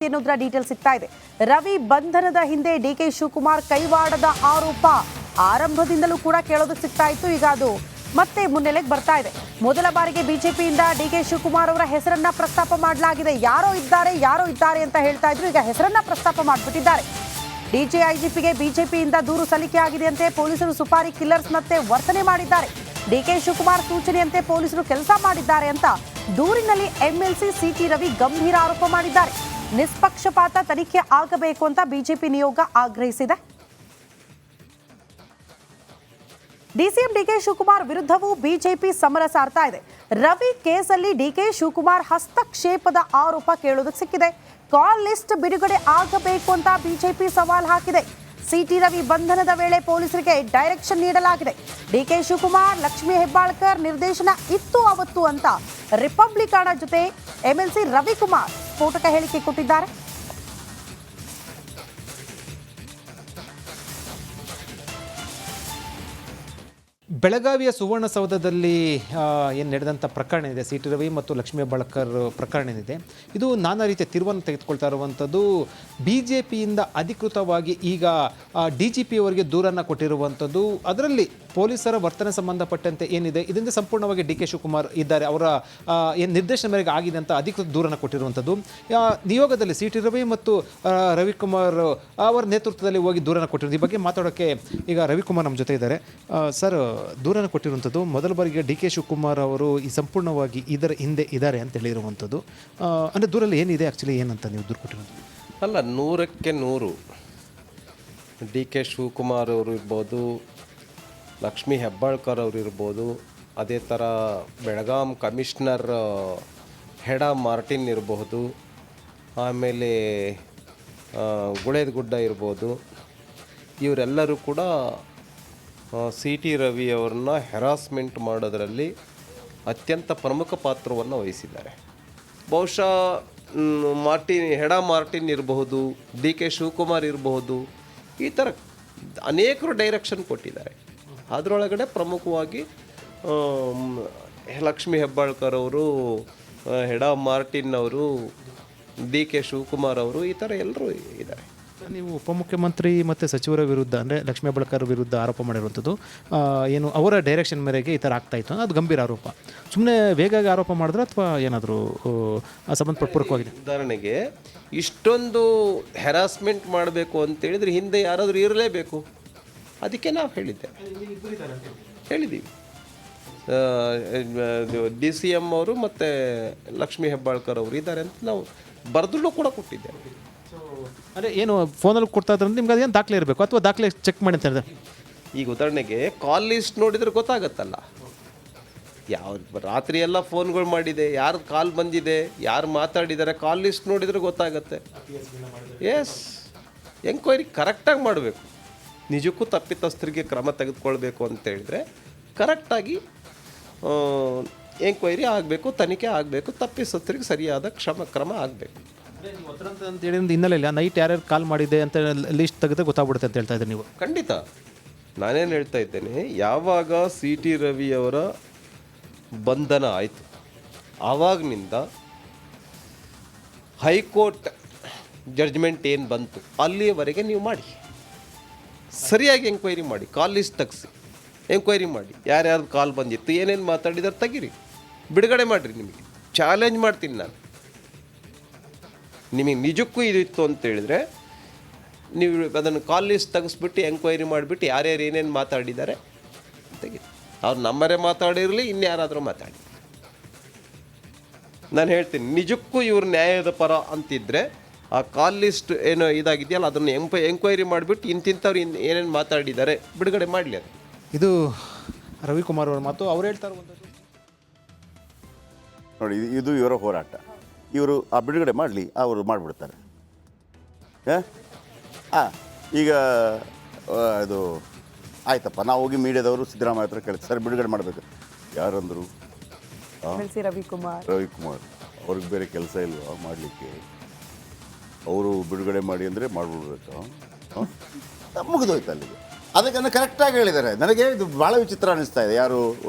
ಅನ್ನೋದರ ಡೀಟೇಲ್ ಸಿಗ್ತಾ ಇದೆ. ರವಿ ಬಂಧನದ ಹಿಂದೆ ಡಿಕೆ ಶಿವಕುಮಾರ್ ಕೈವಾಡದ ಆರೋಪ ಆರಂಭದಿಂದಲೂ ಕೂಡ ಕೇಳೋದಕ್ಕೆ ಸಿಗ್ತಾ ಇತ್ತು. ಈಗ ಅದು ಮತ್ತೆ ಮುನ್ನೆಲೆಗೆ ಬರ್ತಾ ಇದೆ. ಮೊದಲ ಬಾರಿಗೆ ಬಿಜೆಪಿಯಿಂದ ಡಿಕೆ ಶಿವಕುಮಾರ್ ಅವರ ಹೆಸರನ್ನ ಪ್ರಸ್ತಾಪ ಮಾಡಲಾಗಿದೆ. ಯಾರೋ ಇದ್ದಾರೆ ಅಂತ ಹೇಳ್ತಾ ಇದ್ರು. ಈಗ ಹೆಸರನ್ನ ಪ್ರಸ್ತಾಪ ಮಾಡಿಬಿಟ್ಟಿದ್ದಾರೆ. ಡಿಜಿಐಜಿಪಿಗೆ ಬಿಜೆಪಿಯಿಂದ ದೂರು ಸಲ್ಲಿಕೆ ಆಗಿದೆಯಂತೆ. ಪೊಲೀಸರು ಸುಪಾರಿ ಕಿಲ್ಲರ್ಸ್ನಂತೆ ವರ್ತನೆ ಮಾಡಿದ್ದಾರೆ. ಡಿಕೆ ಶಿವಕುಮಾರ್ ಸೂಚನೆಯಂತೆ ಪೊಲೀಸರು ಕೆಲಸ ಮಾಡಿದ್ದಾರೆ ಅಂತ ದೂರಿನಲ್ಲಿ ಎಂಎಲ್ಸಿ ಸಿಟಿ ರವಿ ಗಂಭೀರ ಆರೋಪ ಮಾಡಿದ್ದಾರೆ. ನಿಷ್ಪಕ್ಷಪಾತ ತನಿಖೆ ಆಗಬೇಕು ಅಂತ ಬಿಜೆಪಿ ನಿಯೋಗ ಆಗ್ರಹಿಸಿದೆ. ಡಿಸಿಎಂ ಡಿಕೆ ಶಿವಕುಮಾರ್ ವಿರುದ್ಧವೂ ಬಿಜೆಪಿ ಸಮರ ಸಾರ್ತಾ ಇದೆ. ರವಿ ಕೇಸಲ್ಲಿ ಡಿಕೆ ಶಿವಕುಮಾರ್ ಹಸ್ತಕ್ಷೇಪದ ಆರೋಪ ಕೇಳೋದಕ್ಕೆ ಸಿಕ್ಕಿದೆ. ಕಾಲ್ ಲಿಸ್ಟ್ ಬಿಡುಗಡೆ ಆಗಬೇಕು ಅಂತ ಬಿಜೆಪಿ ಸವಾಲ್ ಹಾಕಿದೆ. ಸಿಟಿ ರವಿ ಬಂಧನದ ವೇಳೆ ಪೊಲೀಸರಿಗೆ ಡೈರೆಕ್ಷನ್ ನೀಡಲಾಗಿದೆ. ಡಿಕೆ ಶಿವಕುಮಾರ್, ಲಕ್ಷ್ಮೀ ಹೆಬ್ಬಾಳ್ಕರ್ ನಿರ್ದೇಶನ ಇತ್ತು ಅವತ್ತು ಅಂತ ರಿಪಬ್ಲಿಕನ್ ಜೊತೆ ಎಂಎಲ್ಸಿ ರವಿಕುಮಾರ್ ಸ್ಫೋಟಕ ಹೇಳಿಕೆ ಕೊಟ್ಟಿದ್ದಾರೆ. ಬೆಳಗಾವಿಯ ಸುವರ್ಣಸೌಧದಲ್ಲಿ ಏನು ನಡೆದಂಥ ಪ್ರಕರಣ ಇದೆ, ಸಿ ಟಿ ರವಿ ಮತ್ತು ಲಕ್ಷ್ಮೀ ಹೆಬ್ಬಾಳ್ಕರ್ ಪ್ರಕರಣ ಏನಿದೆ, ಇದು ನಾನಾ ರೀತಿಯ ತಿರುವನ್ನು ತೆಗೆದುಕೊಳ್ತಾ ಇರುವಂಥದ್ದು. ಬಿ ಜೆ ಪಿಯಿಂದ ಅಧಿಕೃತವಾಗಿ ಈಗ DGP ಅವರಿಗೆ ದೂರನ್ನು ಕೊಟ್ಟಿರುವಂಥದ್ದು. ಅದರಲ್ಲಿ ಪೊಲೀಸರ ವರ್ತನೆ ಸಂಬಂಧಪಟ್ಟಂತೆ ಏನಿದೆ, ಇದರಿಂದ ಸಂಪೂರ್ಣವಾಗಿ ಡಿ ಕೆ ಶಿವಕುಮಾರ್ ಇದ್ದಾರೆ, ಅವರ ಏನು ನಿರ್ದೇಶನ ಮೇರೆಗೆ ಆಗಿದೆ ಅಂತ ಅಧಿಕೃತ ದೂರನ್ನು ಕೊಟ್ಟಿರುವಂಥದ್ದು. ನಿಯೋಗದಲ್ಲಿ ಸಿ ಟಿ ರವಿ ಮತ್ತು ರವಿಕುಮಾರ್ ಅವರ ನೇತೃತ್ವದಲ್ಲಿ ಹೋಗಿ ದೂರನ್ನು ಕೊಟ್ಟಿರೋದು. ಈ ಬಗ್ಗೆ ಮಾತಾಡೋಕ್ಕೆ ಈಗ ರವಿಕುಮಾರ್ ನಮ್ಮ ಜೊತೆ ಇದ್ದಾರೆ. ಸರ್, ದೂರನ್ನು ಕೊಟ್ಟಿರುವಂಥದ್ದು ಮೊದಲ ಬಾರಿಗೆ ಡಿ ಕೆ ಶಿವಕುಮಾರ್ ಅವರು ಈ ಸಂಪೂರ್ಣವಾಗಿ ಇದರ ಹಿಂದೆ ಇದ್ದಾರೆ ಅಂತ ಹೇಳಿರುವಂಥದ್ದು. ಅಂದರೆ ದೂರಲ್ಲಿ ಏನಿದೆ, ಆ್ಯಕ್ಚುಲಿ ಏನಂತ ನೀವು ದೂರು ಕೊಟ್ಟಿರೋದು? ಅಲ್ಲ, 100ಕ್ಕೆ 100 ಡಿ ಕೆ ಶಿವಕುಮಾರ್ ಅವರು ಇರ್ಬೋದು, ಲಕ್ಷ್ಮೀ ಹೆಬ್ಬಾಳ್ಕರ್ ಅವರು ಇರ್ಬೋದು, ಅದೇ ಥರ ಬೆಳಗಾಂ ಕಮಿಷನರ್ ಹೆಡಾ ಮಾರ್ಟಿನ್ ಇರಬಹುದು, ಆಮೇಲೆ ಗುಳೇದಗುಡ್ಡ ಇರ್ಬೋದು, ಇವರೆಲ್ಲರೂ ಕೂಡ ಸಿ ಟಿ ರವಿ ಅವ್ರನ್ನ ಹೆರಾಸ್ಮೆಂಟ್ ಮಾಡೋದರಲ್ಲಿ ಅತ್ಯಂತ ಪ್ರಮುಖ ಪಾತ್ರವನ್ನು ವಹಿಸಿದ್ದಾರೆ. ಬಹುಶಃ ಹೆಡಾ ಮಾರ್ಟಿನ್ ಇರಬಹುದು, ಡಿ ಕೆ ಶಿವಕುಮಾರ್ ಇರಬಹುದು, ಈ ಥರ ಅನೇಕರು ಡೈರೆಕ್ಷನ್ ಕೊಟ್ಟಿದ್ದಾರೆ. ಅದರೊಳಗಡೆ ಪ್ರಮುಖವಾಗಿ ಲಕ್ಷ್ಮೀ ಹೆಬ್ಬಾಳ್ಕರ್ ಅವರು, ಹೆಡಾ ಮಾರ್ಟಿನ್ ಅವರು, ಡಿ ಕೆ ಶಿವಕುಮಾರ್ ಅವರು, ಈ ಥರ ಎಲ್ಲರೂ ಇದ್ದಾರೆ. ನೀವು ಉಪಮುಖ್ಯಮಂತ್ರಿ ಮತ್ತು ಸಚಿವರ ವಿರುದ್ಧ, ಅಂದರೆ ಲಕ್ಷ್ಮೀ ಹೆಬ್ಬಾಳ್ಕರ್ ವಿರುದ್ಧ ಆರೋಪ ಮಾಡಿರುವಂಥದ್ದು ಏನು ಅವರ ಡೈರೆಕ್ಷನ್ ಮೇರೆಗೆ ಈ ಥರ ಆಗ್ತಾಯಿತ್ತು, ಅದು ಗಂಭೀರ ಆರೋಪ. ಸುಮ್ಮನೆ ವೇಗಾಗಿ ಆರೋಪ ಮಾಡಿದ್ರೆ ಅಥವಾ ಏನಾದರೂ ಸಂಬಂಧಪಟ್ಟ ಪೂರಕವಾಗಿದೆ? ಉದಾಹರಣೆಗೆ ಇಷ್ಟೊಂದು ಹೆರಾಸ್ಮೆಂಟ್ ಮಾಡಬೇಕು ಅಂತೇಳಿದ್ರೆ ಹಿಂದೆ ಯಾರಾದರೂ ಇರಲೇಬೇಕು. ಅದಕ್ಕೆ ನಾವು ಹೇಳಿದ್ದೀವಿ DCM ಅವರು ಮತ್ತು ಲಕ್ಷ್ಮೀ ಹೆಬ್ಬಾಳ್ಕರ್ ಅವರು ಇದ್ದಾರೆ ಅಂತ ನಾವು ಬರೆದಲ್ಲೂ ಕೂಡ ಕೊಟ್ಟಿದ್ದೇವೆ. ಅಂದರೆ ಏನು ಫೋನಲ್ಲಿ ಕೊಡ್ತಾ ಇದ್ರೆ ನಿಮ್ಗೆ ಅದೇನು ದಾಖಲೆ ಇರಬೇಕು ಅಥವಾ ದಾಖಲೆ ಚೆಕ್ ಮಾಡಿ ಅಂತ ಹೇಳಿದ್ರೆ? ಈಗ ಉದಾಹರಣೆಗೆ ಕಾಲ್ ಲಿಸ್ಟ್ ನೋಡಿದರೆ ಗೊತ್ತಾಗತ್ತಲ್ಲ, ಯಾವ ರಾತ್ರಿ ಎಲ್ಲ ಫೋನ್ಗಳು ಮಾಡಿದೆ, ಯಾರು ಕಾಲ್ ಬಂದಿದೆ, ಯಾರು ಮಾತಾಡಿದ್ದಾರೆ, ಕಾಲ್ ಲಿಸ್ಟ್ ನೋಡಿದರೆ ಗೊತ್ತಾಗತ್ತೆ. ಎಸ್, ಎಂಕ್ವೈರಿ ಕರೆಕ್ಟಾಗಿ ಮಾಡಬೇಕು. ನಿಜಕ್ಕೂ ತಪ್ಪಿತಸ್ಥರಿಗೆ ಕ್ರಮ ತೆಗೆದುಕೊಳ್ಬೇಕು ಅಂತೇಳಿದರೆ ಕರೆಕ್ಟಾಗಿ ಎಂಕ್ವೈರಿ ಆಗಬೇಕು, ತನಿಖೆ ಆಗಬೇಕು, ತಪ್ಪಿತಸ್ಥರಿಗೆ ಸರಿಯಾದ ಕ್ರಮ ಆಗಬೇಕು. ಅಂತ ಹೇಳಿದ ಹಿನ್ನೆಲೆಯಲ್ಲಿ ನೈಟ್ ಯಾರ್ಯಾರು ಕಾಲ್ ಮಾಡಿದೆ ಅಂತ ಲಿಸ್ಟ್ ತೆಗೆದ್ರೆ ಗೊತ್ತಾಗ್ಬಿಡುತ್ತೆ ಅಂತ ಹೇಳ್ತಾ ಇದ್ದೀನಿ ನೀವು? ಖಂಡಿತ. ನಾನೇನು ಹೇಳ್ತಾ ಇದ್ದೇನೆ, ಯಾವಾಗ ಸಿ ಟಿ ರವಿಯವರ ಬಂಧನ ಆಯಿತು ಆವಾಗನಿಂದ ಹೈಕೋರ್ಟ್ ಜಡ್ಜ್ಮೆಂಟ್ ಏನು ಬಂತು ಅಲ್ಲಿಯವರೆಗೆ ನೀವು ಮಾಡಿ, ಸರಿಯಾಗಿ ಎಂಕ್ವೈರಿ ಮಾಡಿ, ಕಾಲ್ ಲಿಸ್ಟ್ ತೆಗೆಸಿ ಎಂಕ್ವೈರಿ ಮಾಡಿ, ಯಾರ್ಯಾರ್ದು ಕಾಲ್ ಬಂದಿತ್ತು, ಏನೇನು ಮಾತಾಡಿದಾರೆ ತೆಗೀರಿ, ಬಿಡುಗಡೆ ಮಾಡಿರಿ. ನಿಮಗೆ ಚಾಲೆಂಜ್ ಮಾಡ್ತೀನಿ ನಾನು. ನಿಮಗೆ ನಿಜಕ್ಕೂ ಇದಿತ್ತು ಅಂತೇಳಿದರೆ ನೀವು ಅದನ್ನು ಕಾಲ್ ಲಿಸ್ಟ್ ತೆಗೆಸ್ಬಿಟ್ಟು ಎಂಕ್ವೈರಿ ಮಾಡಿಬಿಟ್ಟು ಯಾರ್ಯಾರು ಏನೇನು ಮಾತಾಡಿದ್ದಾರೆ ತೆಗೀರಿ. ಅವ್ರು ನಮ್ಮರೇ ಮಾತಾಡಿರಲಿ, ಇನ್ಯಾರಾದರೂ ಮಾತಾಡಿ. ನಾನು ಹೇಳ್ತೀನಿ, ನಿಜಕ್ಕೂ ಇವರು ನ್ಯಾಯದ ಪರ ಅಂತಿದ್ದರೆ ಆ ಕಾಲ್ ಲಿಸ್ಟ್ ಏನೋ ಇದಾಗಿದೆಯಲ್ಲ ಅದನ್ನು ಎಂಕ್ವೈರಿ ಮಾಡಿಬಿಟ್ಟು ಇಂತಿಂಥವ್ರು ಏನೇನು ಮಾತಾಡಿದ್ದಾರೆ ಬಿಡುಗಡೆ ಮಾಡಲಿ. ಅದು ಇದು ರವಿಕುಮಾರ್ ಅವ್ರ ಮಾತು. ಅವ್ರು ಹೇಳ್ತಾ ಇರುವಂಥದ್ದು ನೋಡಿ, ಇದು ಇವರ ಹೋರಾಟ. ಇವರು ಆ ಬಿಡುಗಡೆ ಮಾಡಲಿ, ಅವರು ಮಾಡಿಬಿಡ್ತಾರೆ. ಈಗ ಅದು ಆಯ್ತಪ್ಪ, ನಾವು ಹೋಗಿ ಮೀಡಿಯಾದವರು ಸಿದ್ದರಾಮಯ್ಯ ಹತ್ರ ಕೇಳ್ತಾರೆ, ಸರ್ ಬಿಡುಗಡೆ ಮಾಡಬೇಕು. ಯಾರಂದರು? ರವಿಕುಮಾರ್. ಅವ್ರಿಗೆ ಬೇರೆ ಕೆಲಸ ಇಲ್ವಾ ಮಾಡಲಿಕ್ಕೆ? ಅವರು ಬಿಡುಗಡೆ ಮಾಡಿ ಅಂದರೆ ಮಾಡಿಬಿಡ್ಬೇಕು. ಮುಗಿದೋಯ್ತು ಅಲ್ಲಿಗೆ. ಅದಕ್ಕೆ ಕರೆಕ್ಟಾಗಿ ಹೇಳಿದ್ದಾರೆ. ನನಗೆ ಇದು ಭಾಳ ವಿಚಿತ್ರ ಅನ್ನಿಸ್ತಾ ಇದೆ. ಯಾರು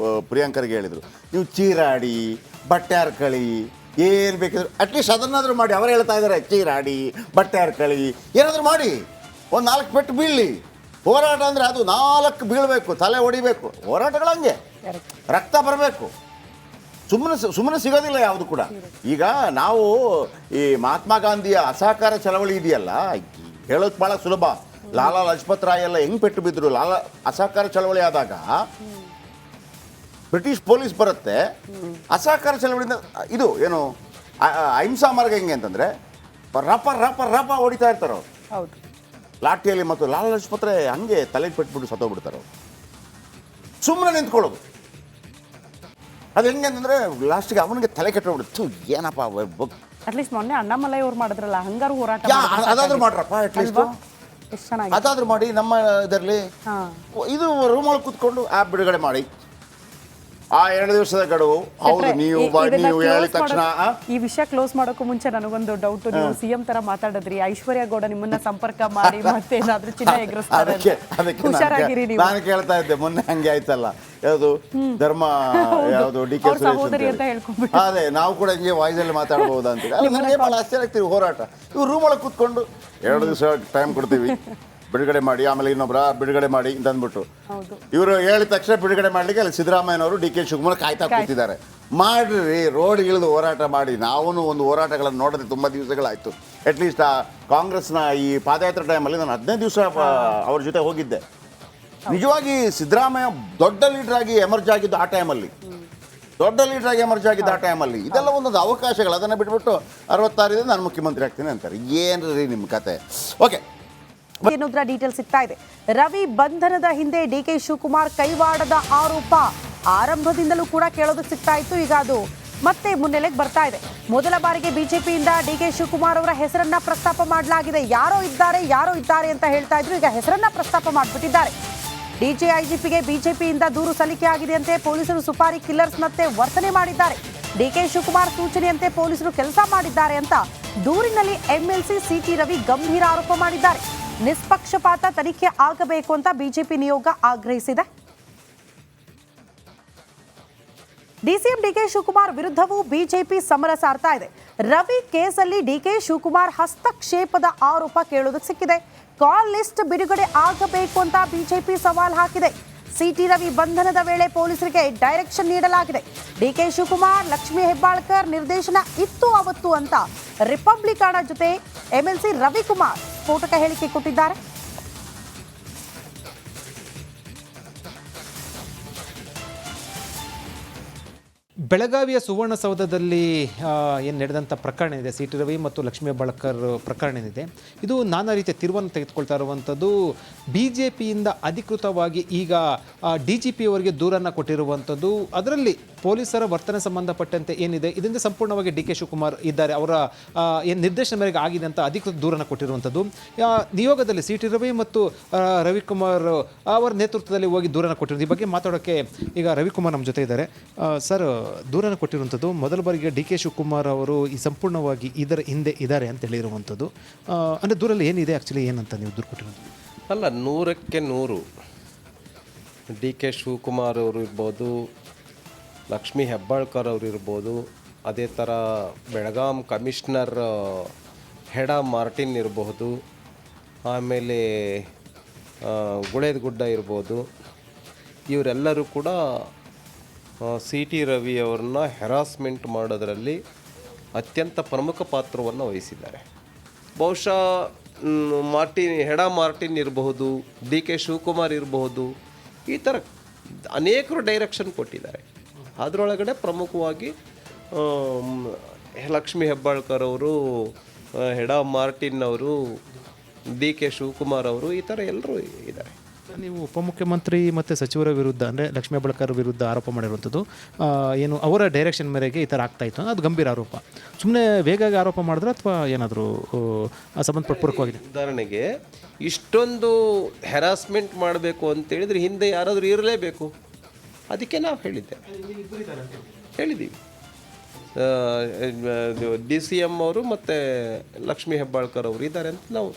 ಪ್ರಿಯಾಂಕರ್ಗೆ ಹೇಳಿದರು, ನೀವು ಚೀರಾಡಿ ಬಟ್ಟೆ ಹರ್ಕಳಿ ಏನು ಬೇಕಿದ್ರು ಅಟ್ಲೀಸ್ಟ್ ಅದನ್ನಾದರೂ ಮಾಡಿ. ಅವರೇ ಹೇಳ್ತಾ ಇದ್ದಾರೆ ಚೀರಾಡಿ ಬಟ್ಟೆ ಹರ್ಕಳಿ ಏನಾದರೂ ಮಾಡಿ, ಒಂದು 4 ಪೆಟ್ಟು ಬೀಳಲಿ. ಹೋರಾಟ ಅಂದರೆ ಅದು 4 ಬೀಳಬೇಕು, ತಲೆ ಹೊಡಿಬೇಕು. ಹೋರಾಟಗಳು ಹಂಗೆ ರಕ್ತ ಬರಬೇಕು, ಸುಮ್ಮನೆ ಸಿಗೋದಿಲ್ಲ ಯಾವುದು ಕೂಡ. ಈಗ ನಾವು ಈ ಮಹಾತ್ಮ ಗಾಂಧಿಯ ಅಸಹಕಾರ ಚಳವಳಿ ಇದೆಯಲ್ಲ, ಹೇಳೋದು ಭಾಳ ಸುಲಭ. ಲಾಲಾ ಲಜಪತ್ ರಾಯ್ ಎಲ್ಲ ಹೆಂಗೆ ಪೆಟ್ಟು ಬಿದ್ದರು. ಅಸಹಕಾರ ಚಳವಳಿ ಆದಾಗ ಬ್ರಿಟಿಷ್ ಪೊಲೀಸ್ ಬರುತ್ತೆ. ಅಸಹಕಾರ ಚಳವಳಿಯಿಂದ ಇದು ಏನು ಅಹಿಂಸಾ ಮಾರ್ಗ ಹೆಂಗೆ ಅಂತಂದರೆ ರಪ ರಪ ರಪ ಹೊಡಿತಾ ಇರ್ತಾರೆ ಅವ್ರು ಹೌದು ಲಾಠಿಯಲ್ಲಿ. ಮತ್ತು ಲಾಲಾ ಲಜಪತ್ ರಾಯ್ ಹಂಗೆ ತಲೆಗೆ ಪೆಟ್ಬಿಟ್ಟು ಸತ್ತೋಗ್ಬಿಡ್ತಾರೆ ಅವ್ರು. ಸುಮ್ಮನೆ ನಿಂತ್ಕೊಳ್ಳೋದು. ಅದು ಹೆಂಗೆ ಅಂತಂದರೆ ಲಾಸ್ಟಿಗೆ ಅವನಿಗೆ ತಲೆ ಕೆಟ್ಟೋಗ್ಬಿಡುತ್ತೆ. ಏನಪ್ಪ ಅಟ್ಲೀಸ್ಟ್ ಮೊನ್ನೆ ಅಣ್ಣಾಮಲೈ ಅವ್ರು ಮಾಡಿದ್ರಲ್ಲ, ಹಂಗಾರು ಹೋರಾಟ ಅದಾದ್ರೂ ಮಾಡ್ರಪ್ಪ, ಅಟ್ಲೀಸ್ಟ್ ಎಷ್ಟು ಚೆನ್ನಾಗಿ ಅದಾದ್ರೂ ಮಾಡಿ. ನಮ್ಮ ಇದರಲ್ಲಿ ಇದು ರೂಮಲ್ಲಿ ಕೂತ್ಕೊಂಡು ಆ್ಯಪ್ ಬಿಡುಗಡೆ ಮಾಡಿ. ಆ 2 ದಿವಸದ ಗಡುವು ಹೌದು. ನೀವು ಹೇಳಿದ ತಕ್ಷಣ ಈ ವಿಷಯ ಕ್ಲೋಸ್ ಮಾಡೋಕ್ಕೂ ಮುಂಚೆ ನನಗೊಂದು ಡೌಟ್. ನೀವು ಸಿಎಂ ತರ ಮಾತಾಡಿದ್ರಿ, ಐಶ್ವರ್ಯ ಗೌಡ ನಿಮ್ಮನ್ನ ಸಂಪರ್ಕ ಮಾಡಿ ಮತ್ತೆ ಏನಾದ್ರೂ ಚಿನ್ನ ಎಗರಿಸ್ತಾರೆ. ಹುಷಾರಾಗಿರಿ ನೀವು. ನಾನು ಕೇಳ್ತಾ ಇದ್ದೆ ಮೊನ್ನೆ ಹಂಗೆ ಆಯ್ತಲ್ಲ, ಯಾವುದು ಧರ್ಮ ಯಾವುದು ಡಿ ಕೆ ಸಹೋದರಿ ಅಂತ ಹೇಳ್ಕೊಂಡ್ಬಿಟ್ಟು. ಅದೇ ನಾವು ಕೂಡ ಹಿಂಗೆ ವಾಯ್ಸಲ್ಲಿ ಮಾತಾಡ್ಬೋದಾ ಅಂತ. ನನಗೆ ಭಾಳ ಆಶ್ಚರ್ಯ ಆಗ್ತೀವಿ. ಹೋರಾಟ ಇವ್ರು ರೂಮೊಳಗೆ ಕೂತ್ಕೊಂಡು 2 ದಿವಸ ಟೈಮ್ ಕೊಡ್ತೀವಿ ಬಿಡುಗಡೆ ಮಾಡಿ, ಆಮೇಲೆ ಇನ್ನೊಬ್ಬರ ಬಿಡುಗಡೆ ಮಾಡಿ ಅಂತ ಅಂದ್ಬಿಟ್ಟು ಇವರು ಹೇಳಿದ ತಕ್ಷಣ ಬಿಡುಗಡೆ ಮಾಡಲಿಕ್ಕೆ ಅಲ್ಲಿ ಸಿದ್ದರಾಮಯ್ಯನವರು ಡಿ ಕೆ ಶಿವಕುಮಾರ್ ಕಾಯ್ತಾ ಕೂತಿದ್ದಾರೆ. ಮಾಡ್ರಿ, ರೋಡ್ ಇಳಿದು ಹೋರಾಟ ಮಾಡಿ. ನಾವು ಒಂದು ಹೋರಾಟಗಳನ್ನು ನೋಡದೆ ತುಂಬ ದಿವಸಗಳಾಯಿತು. ಅಟ್ಲೀಸ್ಟ್ ಆ ಕಾಂಗ್ರೆಸ್ನ ಈ ಪಾದಯಾತ್ರೆ ಟೈಮಲ್ಲಿ ನಾನು 15 ದಿವಸ ಅವ್ರ ಜೊತೆ ಹೋಗಿದ್ದೆ. ನಿಜವಾಗಿ ಸಿದ್ದರಾಮಯ್ಯ ದೊಡ್ಡ ಲೀಡರ್ ಆಗಿ ಎಮರ್ಜ್ ಆಗಿದ್ದು ಆ ಟೈಮಲ್ಲಿ, ಇದೆಲ್ಲ ಒಂದೊಂದು ಅವಕಾಶಗಳು. ಅದನ್ನು ಬಿಟ್ಬಿಟ್ಟು 66 ನಾನು ಮುಖ್ಯಮಂತ್ರಿ ಆಗ್ತೀನಿ ಅಂತಾರೆ. ಏನ್ರಿ ನಿಮ್ಮ ಕತೆ? ಓಕೆ, ಏನೂದ್ರ ಡೀಟೇಲ್ ಸಿಗ್ತಾ ಇದೆ. ರವಿ ಬಂಧನದ ಹಿಂದೆ ಡಿ ಕೆ ಶಿವಕುಮಾರ್ ಕೈವಾಡದ ಆರೋಪ ಆರಂಭದಿಂದಲೂ ಕೂಡ ಕೇಳೋದಕ್ಕೆ ಸಿಗ್ತಾ ಇತ್ತು. ಈಗ ಅದು ಮತ್ತೆ ಮುನ್ನೆಲೆಗೆ ಬರ್ತಾ ಇದೆ. ಮೊದಲ ಬಾರಿಗೆ ಬಿಜೆಪಿಯಿಂದ ಡಿ ಕೆ ಶಿವಕುಮಾರ್ ಅವರ ಹೆಸರನ್ನ ಪ್ರಸ್ತಾಪ ಮಾಡಲಾಗಿದೆ. ಯಾರೋ ಇದ್ದಾರೆ ಅಂತ ಹೇಳ್ತಾ ಇದ್ರು. ಈಗ ಹೆಸರನ್ನ ಪ್ರಸ್ತಾಪ ಮಾಡಿಬಿಟ್ಟಿದ್ದಾರೆ. ಡಿಜಿಐಜಿಪಿಗೆ ಬಿಜೆಪಿಯಿಂದ ದೂರು ಸಲ್ಲಿಕೆ ಆಗಿದೆಯಂತೆ. ಪೊಲೀಸರು ಸುಪಾರಿ ಕಿಲ್ಲರ್ಸ್ನಂತೆ ವರ್ತನೆ ಮಾಡಿದ್ದಾರೆ. ಡಿ ಕೆ ಶಿವಕುಮಾರ್ ಸೂಚನೆಯಂತೆ ಪೊಲೀಸರು ಕೆಲಸ ಮಾಡಿದ್ದಾರೆ ಅಂತ ದೂರಿನಲ್ಲಿ ಎಂಎಲ್ಸಿ ಸಿಟಿ ರವಿ ಗಂಭೀರ ಆರೋಪ ಮಾಡಿದ್ದಾರೆ. ನಿಷ್ಪಕ್ಷಪಾತ ತನಿಖೆ ಆಗಬೇಕು ಅಂತ ಬಿಜೆಪಿ ನಿಯೋಗ ಆಗ್ರಹಿಸಿದೆ. ಡಿಸಿಎಂ ಡಿಕೆ ಶಿವಕುಮಾರ್ ವಿರುದ್ಧವೂ ಬಿಜೆಪಿ ಸಮರ ಸಾರ್ತಾ ಇದೆ. ರವಿ ಕೇಸಲ್ಲಿ ಡಿಕೆ ಶಿವಕುಮಾರ್ ಹಸ್ತಕ್ಷೇಪದ ಆರೋಪ ಕೇಳೋದಕ್ಕೆ ಸಿಕ್ಕಿದೆ. ಕಾಲ್ ಲಿಸ್ಟ್ ಬಿಡುಗಡೆ ಆಗಬೇಕು ಅಂತ ಬಿಜೆಪಿ ಸವಾಲ್ ಹಾಕಿದೆ. ಸಿಟಿ ರವಿ ಬಂಧನದ ವೇಳೆ ಪೊಲೀಸರಿಗೆ ಡೈರೆಕ್ಷನ್ ನೀಡಲಾಗಿದೆ. ಡಿಕೆ ಶಿವಕುಮಾರ್, ಲಕ್ಷ್ಮೀ ಹೆಬ್ಬಾಳ್ಕರ್ ನಿರ್ದೇಶನ ಇತ್ತು ಅವತ್ತು ಅಂತ ರಿಪಬ್ಲಿಕನ ಜೊತೆ ಎಂಎಲ್ಸಿ ರವಿಕುಮಾರ್ ಸ್ಫೋಟಕ ಹೇಳಿಕೆ ಕೊಟ್ಟಿದ್ದಾರೆ. ಬೆಳಗಾವಿಯ ಸುವರ್ಣಸೌಧದಲ್ಲಿ ಏನು ನಡೆದಂಥ ಪ್ರಕರಣ ಇದೆ, ಸಿ ಟಿ ರವಿ ಮತ್ತು ಲಕ್ಷ್ಮೀ ಹೆಬ್ಬಾಳ್ಕರ್ ಪ್ರಕರಣ ಏನಿದೆ, ಇದು ನಾನಾ ರೀತಿಯ ತಿರುವನ್ನು ತೆಗೆದುಕೊಳ್ತಾ ಇರುವಂಥದ್ದು. ಬಿ ಜೆ ಪಿಯಿಂದ ಅಧಿಕೃತವಾಗಿ ಈಗ ಡಿ ಜಿ ಪಿ ಅವರಿಗೆ ದೂರನ್ನು ಕೊಟ್ಟಿರುವಂಥದ್ದು. ಅದರಲ್ಲಿ ಪೊಲೀಸರ ವರ್ತನೆ ಸಂಬಂಧಪಟ್ಟಂತೆ ಏನಿದೆ, ಇದರಿಂದ ಸಂಪೂರ್ಣವಾಗಿ ಡಿ ಕೆ ಶಿವಕುಮಾರ್ ಇದ್ದಾರೆ, ಅವರ ಏನು ನಿರ್ದೇಶನ ಮೇರೆಗೆ ಆಗಿದೆ ಅಂತ ಅಧಿಕೃತ ದೂರನ್ನು ಕೊಟ್ಟಿರುವಂಥದ್ದು. ನಿಯೋಗದಲ್ಲಿ ಸಿ ಟಿ ರವಿ ಮತ್ತು ರವಿಕುಮಾರ್ ಅವರ ನೇತೃತ್ವದಲ್ಲಿ ಹೋಗಿ ದೂರನ್ನು ಕೊಟ್ಟಿರೋದು. ಈ ಬಗ್ಗೆ ಮಾತಾಡೋಕ್ಕೆ ಈಗ ರವಿಕುಮಾರ್ ನಮ್ಮ ಜೊತೆ ಇದ್ದಾರೆ. ಸರ್, ದೂರನ್ನು ಕೊಟ್ಟಿರುವಂಥದ್ದು ಮೊದಲ ಬಾರಿಗೆ ಡಿ ಕೆ ಶಿವಕುಮಾರ್ ಅವರು ಈ ಸಂಪೂರ್ಣವಾಗಿ ಇದರ ಹಿಂದೆ ಇದ್ದಾರೆ ಅಂತ ಹೇಳಿರುವಂಥದ್ದು. ಅಂದರೆ ದೂರಲ್ಲಿ ಏನಿದೆ, ಆ್ಯಕ್ಚುಲಿ ಏನಂತ ನೀವು ದೂರು ಕೊಟ್ಟಿರೋದು? ಅಲ್ಲ, 100ಕ್ಕೆ 100 ಡಿ ಕೆ ಶಿವಕುಮಾರ್ ಅವರು ಇರ್ಬೋದು, ಲಕ್ಷ್ಮೀ ಹೆಬ್ಬಾಳ್ಕರ್ ಅವರು ಇರ್ಬೋದು, ಅದೇ ಥರ ಬೆಳಗಾಂ ಕಮಿಷನರ್ ಹೆಡಾ ಮಾರ್ಟಿನ್ ಇರಬಹುದು, ಆಮೇಲೆ ಗುಳೇದಗುಡ್ಡ ಇರ್ಬೋದು, ಇವರೆಲ್ಲರೂ ಕೂಡ ಸಿ ಟಿ ರವಿ ಅವ್ರನ್ನ ಹೆರಾಸ್ಮೆಂಟ್ ಮಾಡೋದರಲ್ಲಿ ಅತ್ಯಂತ ಪ್ರಮುಖ ಪಾತ್ರವನ್ನು ವಹಿಸಿದ್ದಾರೆ. ಬಹುಶಃ ಹೆಡಾ ಮಾರ್ಟಿನ್ ಇರಬಹುದು, ಡಿ ಕೆ ಶಿವಕುಮಾರ್ ಇರಬಹುದು, ಈ ಥರ ಅನೇಕರು ಡೈರೆಕ್ಷನ್ ಕೊಟ್ಟಿದ್ದಾರೆ. ಅದರೊಳಗಡೆ ಪ್ರಮುಖವಾಗಿ ಲಕ್ಷ್ಮೀ ಹೆಬ್ಬಾಳ್ಕರ್ ಅವರು, ಹೆಡಾ ಮಾರ್ಟಿನ್ ಅವರು, ಡಿ ಕೆ ಶಿವಕುಮಾರ್ ಅವರು, ಈ ಥರ ಎಲ್ಲರೂ ಇದ್ದಾರೆ. ನೀವು ಉಪಮುಖ್ಯಮಂತ್ರಿ ಮತ್ತು ಸಚಿವರ ವಿರುದ್ಧ, ಅಂದರೆ ಲಕ್ಷ್ಮೀ ಹೆಬ್ಬಾಳ್ಕರ್ ವಿರುದ್ಧ ಆರೋಪ ಮಾಡಿರುವಂಥದ್ದು ಏನು ಅವರ ಡೈರೆಕ್ಷನ್ ಮೇರೆಗೆ ಈ ಥರ ಆಗ್ತಾ ಇತ್ತು, ಅದು ಗಂಭೀರ ಆರೋಪ. ಸುಮ್ಮನೆ ವೇಗಾಗಿ ಆರೋಪ ಮಾಡಿದ್ರೆ ಅಥವಾ ಏನಾದರೂ ಸಂಬಂಧಪೂರ್ವಕವಾಗಿದೆ? ಉದಾಹರಣೆಗೆ ಇಷ್ಟೊಂದು ಹೆರಾಸ್ಮೆಂಟ್ ಮಾಡಬೇಕು ಅಂತೇಳಿದರೆ ಹಿಂದೆ ಯಾರಾದರೂ ಇರಲೇಬೇಕು. ಅದಕ್ಕೆ ನಾವು ಹೇಳಿದ್ದೀವಿ ಡಿ ಸಿ ಎಮ್ ಅವರು ಮತ್ತು ಲಕ್ಷ್ಮೀ ಹೆಬ್ಬಾಳ್ಕರ್ ಅವರು ಇದ್ದಾರೆ ಅಂತ ನಾವು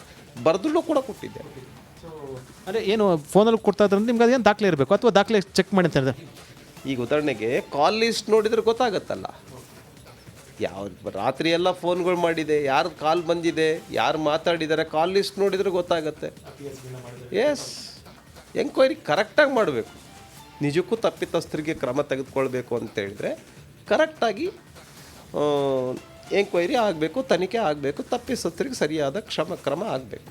ಬರೆದಲ್ಲೂ ಕೂಡ ಕೊಟ್ಟಿದ್ದೇವೆ. ಅದೇ ಏನು ಫೋನಲ್ಲಿ ಕೊಡ್ತಾ ಇದ್ರೆ ನಿಮ್ಗೆ ಅದೇನು ದಾಖಲೆ ಇರಬೇಕು ಅಥವಾ ದಾಖಲೆ ಚೆಕ್ ಮಾಡಿ ಅಂತ ಹೇಳಿದೆ. ಈಗ ಉದಾಹರಣೆಗೆ ಕಾಲ್ ಲಿಸ್ಟ್ ನೋಡಿದರೆ ಗೊತ್ತಾಗತ್ತಲ್ಲ ಯಾವ ರಾತ್ರಿ ಎಲ್ಲ ಫೋನ್ಗಳು ಮಾಡಿದೆ, ಯಾರು ಕಾಲ್ ಬಂದಿದೆ, ಯಾರು ಮಾತಾಡಿದ್ದಾರೆ, ಕಾಲ್ ಲಿಸ್ಟ್ ನೋಡಿದ್ರೆ ಗೊತ್ತಾಗುತ್ತೆ. ಎಸ್, ಎಂಕ್ವೈರಿ ಕರೆಕ್ಟಾಗಿ ಮಾಡಬೇಕು. ನಿಜಕ್ಕೂ ತಪ್ಪಿತಸ್ಥರಿಗೆ ಕ್ರಮ ತೆಗೆದುಕೊಳ್ಬೇಕು ಅಂತ ಹೇಳಿದ್ರೆ ಕರೆಕ್ಟಾಗಿ ಎಂಕ್ವೈರಿ ಆಗಬೇಕು, ತನಿಖೆ ಆಗಬೇಕು, ತಪ್ಪಿತಸ್ಥರಿಗೆ ಸರಿಯಾದ ಕ್ರಮ ಆಗಬೇಕು.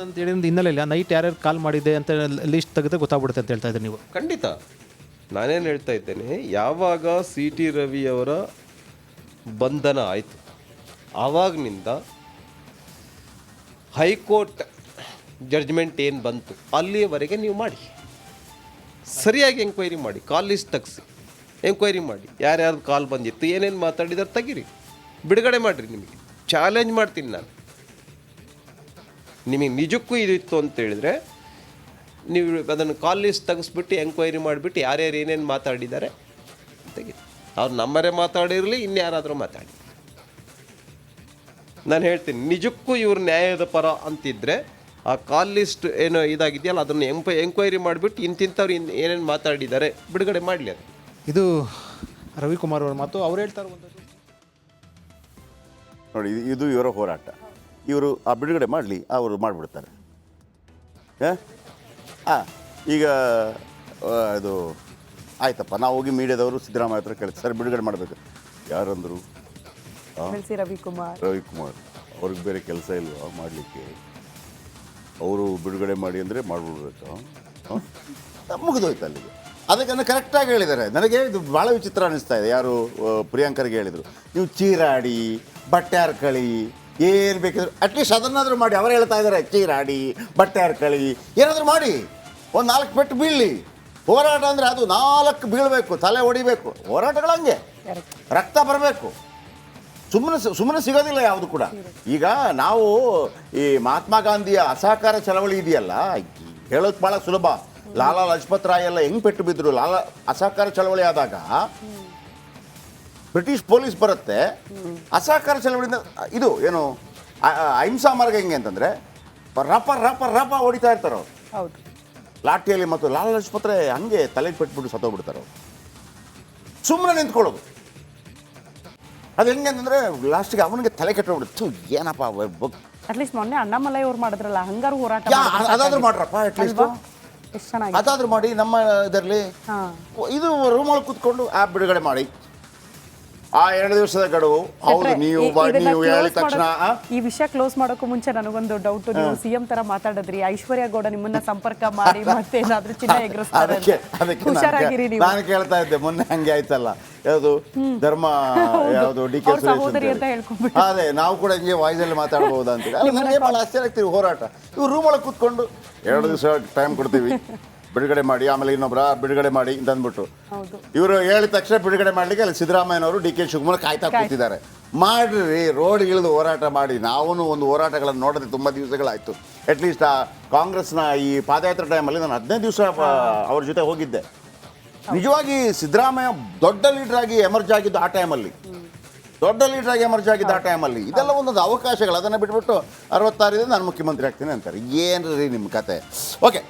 ಅಂತ ಹೇಳಿದ ಹಿನ್ನೆಲೆಯಲ್ಲಿ ನೈಟ್ ಯಾರ್ಯಾರು ಕಾಲ್ ಮಾಡಿದೆ ಅಂತ ಲಿಸ್ಟ್ ತೆಗೆದ್ರೆ ಗೊತ್ತಾಗ್ಬಿಡುತ್ತೆ ಅಂತ ಹೇಳ್ತಾ ಇದ್ದೀರಿ ನೀವು? ಖಂಡಿತ. ನಾನೇನು ಹೇಳ್ತಾ ಇದ್ದೇನೆ, ಯಾವಾಗ CT ರವಿಯವರ ಬಂಧನ ಆಯಿತು ಆವಾಗಿನಿಂದ ಹೈಕೋರ್ಟ್ ಜಡ್ಜ್ಮೆಂಟ್ ಏನು ಬಂತು ಅಲ್ಲಿಯವರೆಗೆ ನೀವು ಮಾಡಿ, ಸರಿಯಾಗಿ ಎಂಕ್ವೈರಿ ಮಾಡಿ, ಕಾಲ್ ಲಿಸ್ಟ್ ತೆಗೆಸಿ ಎಂಕ್ವೈರಿ ಮಾಡಿ, ಯಾರ್ಯಾರ್ದು ಕಾಲ್ ಬಂದಿತ್ತು, ಏನೇನು ಮಾತಾಡಿದಾರೆ ತೆಗೀರಿ, ಬಿಡುಗಡೆ ಮಾಡಿರಿ. ನಿಮಗೆ ಚಾಲೆಂಜ್ ಮಾಡ್ತೀನಿ ನಾನು. ನಿಮಗೆ ನಿಜಕ್ಕೂ ಇದಿತ್ತು ಅಂತೇಳಿದರೆ ನೀವು ಅದನ್ನು ಕಾಲ್ ಲಿಸ್ಟ್ ತೆಗೆಸ್ಬಿಟ್ಟು ಎಂಕ್ವೈರಿ ಮಾಡಿಬಿಟ್ಟು ಯಾರ್ಯಾರು ಏನೇನು ಮಾತಾಡಿದ್ದಾರೆ ತೆಗೀರಿ. ಅವ್ರು ನಮ್ಮರೇ ಮಾತಾಡಿರಲಿ, ಇನ್ಯಾರಾದರೂ ಮಾತಾಡಿ. ನಾನು ಹೇಳ್ತೀನಿ, ನಿಜಕ್ಕೂ ಇವ್ರು ನ್ಯಾಯದ ಪರ ಅಂತಿದ್ದರೆ ಆ ಕಾಲ್ ಲಿಸ್ಟ್ ಏನೋ ಇದಾಗಿದೆಯಲ್ಲ ಅದನ್ನು ಎಂಕ್ವೈರಿ ಮಾಡಿಬಿಟ್ಟು ಇಂತಿಂಥವ್ರು ಏನೇನು ಮಾತಾಡಿದ್ದಾರೆ ಬಿಡುಗಡೆ ಮಾಡಲಿ. ಅದು ಇದು ರವಿಕುಮಾರ್ ಅವರ ಮಾತು. ಅವ್ರು ಹೇಳ್ತಾ ಇರುವಂಥದ್ದು ನೋಡಿ, ಇದು ಇವರ ಹೋರಾಟ. ಇವರು ಆ ಬಿಡುಗಡೆ ಮಾಡಲಿ, ಅವರು ಮಾಡಿಬಿಡ್ತಾರೆ. ಈಗ ಇದು ಆಯ್ತಪ್ಪ, ನಾವು ಹೋಗಿ ಮೀಡಿಯಾದವರು ಸಿದ್ದರಾಮಯ್ಯ ಹತ್ರ ಕೇಳ್ತೀವಿ, ಸರ್ ಬಿಡುಗಡೆ ಮಾಡಬೇಕು. ಯಾರಂದರು? ರವಿಕುಮಾರ್. ಅವ್ರಿಗೆ ಬೇರೆ ಕೆಲಸ ಇಲ್ವಾ ಮಾಡಲಿಕ್ಕೆ? ಅವರು ಬಿಡುಗಡೆ ಮಾಡಿ ಅಂದರೆ ಮಾಡಿಬಿಡ್ಬೇಕು. ಮುಗಿದೋಯ್ತು ಅಲ್ಲಿಗೆ. ಅದಕ್ಕೆ ಕರೆಕ್ಟಾಗಿ ಹೇಳಿದ್ದಾರೆ. ನನಗೆ ಇದು ಭಾಳ ವಿಚಿತ್ರ ಅನ್ನಿಸ್ತಾ ಇದೆ. ಯಾರು ಪ್ರಿಯಾಂಕರ್ಗೆ ಹೇಳಿದರು, ನೀವು ಚೀರಾಡಿ ಬಟ್ಟೆ ಹರ್ಕಳಿ ಏನು ಬೇಕಿದ್ರು ಅಟ್ಲೀಸ್ಟ್ ಅದನ್ನಾದರೂ ಮಾಡಿ. ಅವರು ಹೇಳ್ತಾ ಇದ್ದಾರೆ ಚೀರಾಡಿ ಬಟ್ಟೆ ಹರ್ಕಳಿ ಏನಾದರೂ ಮಾಡಿ, ಒಂದು 4 ಪೆಟ್ಟು ಬೀಳಲಿ. ಹೋರಾಟ ಅಂದರೆ ಅದು 4 ಬೀಳಬೇಕು, ತಲೆ ಹೊಡಿಬೇಕು. ಹೋರಾಟಗಳು ಹಂಗೆ ರಕ್ತ ಬರಬೇಕು. ಸುಮ್ಮನೆ ಸಿಗೋದಿಲ್ಲ ಯಾವುದು ಕೂಡ. ಈಗ ನಾವು ಈ ಮಹಾತ್ಮ ಗಾಂಧಿಯ ಅಸಹಕಾರ ಚಳವಳಿ ಇದೆಯಲ್ಲ, ಹೇಳೋದು ಭಾಳ ಸುಲಭ. ಲಾಲಾ ಲಜಪತ್ ರಾಯ್ ಎಲ್ಲ ಹೆಂಗೆ ಪೆಟ್ಟು ಬಿದ್ದರು. ಅಸಹಕಾರ ಚಳವಳಿ ಆದಾಗ ಬ್ರಿಟಿಷ್ ಪೊಲೀಸ್ ಬರುತ್ತೆ. ಅಸಹಕಾರ ಚಳವಳಿಯಿಂದ ಇದು ಏನು ಅಹಿಂಸಾ ಮಾರ್ಗ ಹೆಂಗೆ ಅಂತಂದರೆ ರಪ ರಪ ರಪ ಹೊಡಿತಾ ಇರ್ತಾರೆ ಅವರು. ಹೌದು, ಲಾಠಿಯಲ್ಲಿ. ಮತ್ತು ಲಾಲಾ ಲಜಪತ್ ರಾಯ್ ಹಂಗೆ ತಲೆಗೆ ಪೆಟ್ಬಿಟ್ಟು ಸತ್ತೋಗ್ಬಿಡ್ತಾರೆ ಅವರು. ಸುಮ್ಮನೆ ನಿಂತ್ಕೊಳ್ಳೋದು. ಅದು ಹೆಂಗೆ ಅಂತಂದರೆ ಲಾಸ್ಟಿಗೆ ಅವನಿಗೆ ತಲೆ ಕೆಟ್ಟೋಗ್ಬಿಡುತ್ತೆ. ಏನಪ್ಪ ಅಟ್ಲೀಸ್ಟ್ ಮೊನ್ನೆ ಅಣ್ಣಾಮಲೈ ಅವ್ರು ಮಾಡಿದ್ರಲ್ಲ, ಹಂಗಾರು ಹೋರಾಟ ಅದಾದ್ರೂ ಮಾಡ್ರಪ್ಪ, ಅಟ್ಲೀಸ್ಟ್ ಎಷ್ಟು ಚೆನ್ನಾಗಿ ಅದಾದ್ರೂ ಮಾಡಿ. ನಮ್ಮ ಇದರಲ್ಲಿ ಇದು ರೂಮಲ್ಲಿ ಕೂತ್ಕೊಂಡು ಆ್ಯಪ್ ಬಿಡುಗಡೆ ಮಾಡಿ. ಆ 2 ದಿವಸದ ಗಡುವು. ಹೌದು, ನೀವು ಹೇಳಿದ ತಕ್ಷಣ ಈ ವಿಷಯ ಕ್ಲೋಸ್ ಮಾಡೋಕ್ಕೂ ಮುಂಚೆ ನನಗೊಂದು ಡೌಟ್. ನೀವು CM ತರ ಮಾತಾಡಿದ್ರಿ, ಐಶ್ವರ್ಯ ಗೌಡ ನಿಮ್ಮನ್ನ ಸಂಪರ್ಕ ಮಾಡಿ ಮತ್ತೆ ಏನಾದ್ರೂ ಚಿನ್ನ ಎಗರಿಸ್ತಾರೆ, ಹುಷಾರಾಗಿರಿ ನೀವು. ನಾನು ಕೇಳ್ತಾ ಇದ್ದೆ ಮೊನ್ನೆ, ಹಂಗೆ ಆಯ್ತಲ್ಲ ಯಾವುದು ಧರ್ಮ ಯಾವುದು DK ಸುರೇಶ್. ಅದೇ ನಾವು ಕೂಡ ಹಿಂಗೆ ವಾಯ್ಸಲ್ಲಿ ಮಾತಾಡ್ಬೋದಾ ಅಂತ. ನನಗೆ ಭಾಳ ಆಶ್ಚರ್ಯ ಆಗ್ತೀವಿ. ಹೋರಾಟ ಇವ್ರು ರೂಮೊಳಗೆ ಕೂತ್ಕೊಂಡು 2 ದಿವಸ ಟೈಮ್ ಕೊಡ್ತೀವಿ, ಬಿಡುಗಡೆ ಮಾಡಿ, ಆಮೇಲೆ ಇನ್ನೊಬ್ಬರ ಬಿಡುಗಡೆ ಮಾಡಿ ಅಂತ ಅಂದ್ಬಿಟ್ಟು ಇವರು ಹೇಳಿದ ತಕ್ಷಣ ಬಿಡುಗಡೆ ಮಾಡಲಿಕ್ಕೆ ಅಲ್ಲಿ ಸಿದ್ದರಾಮಯ್ಯನವರು DK ಶಿವಕುಮಾರ್ ಕಾಯ್ತಾ ಕೂತಿದ್ದಾರೆ. ಮಾಡ್ರಿ, ರೋಡ್ ಇಳಿದು ಹೋರಾಟ ಮಾಡಿ. ನಾವು ಒಂದು ಹೋರಾಟಗಳನ್ನು ನೋಡಿದ್ರೆ ತುಂಬ ದಿವಸಗಳಾಯಿತು. ಅಟ್ಲೀಸ್ಟ್ ಆ ಕಾಂಗ್ರೆಸ್ನ ಈ ಪಾದಯಾತ್ರೆ ಟೈಮಲ್ಲಿ ನಾನು 15 ದಿವಸ ಅವ್ರ ಜೊತೆ ಹೋಗಿದ್ದೆ. ನಿಜವಾಗಿ ಸಿದ್ದರಾಮಯ್ಯ ದೊಡ್ಡ ಲೀಡರ್ ಆಗಿ ಎಮರ್ಜ್ ಆಗಿದ್ದು ಆ ಟೈಮಲ್ಲಿ. ಇದೆಲ್ಲ ಒಂದೊಂದು ಅವಕಾಶಗಳು. ಅದನ್ನು ಬಿಟ್ಬಿಟ್ಟು 66 ನಾನು ಮುಖ್ಯಮಂತ್ರಿ ಆಗ್ತೀನಿ ಅಂತಾರೆ. ಏನು ರೀ ನಿಮ್ಮ ಕತೆ? ಓಕೆ.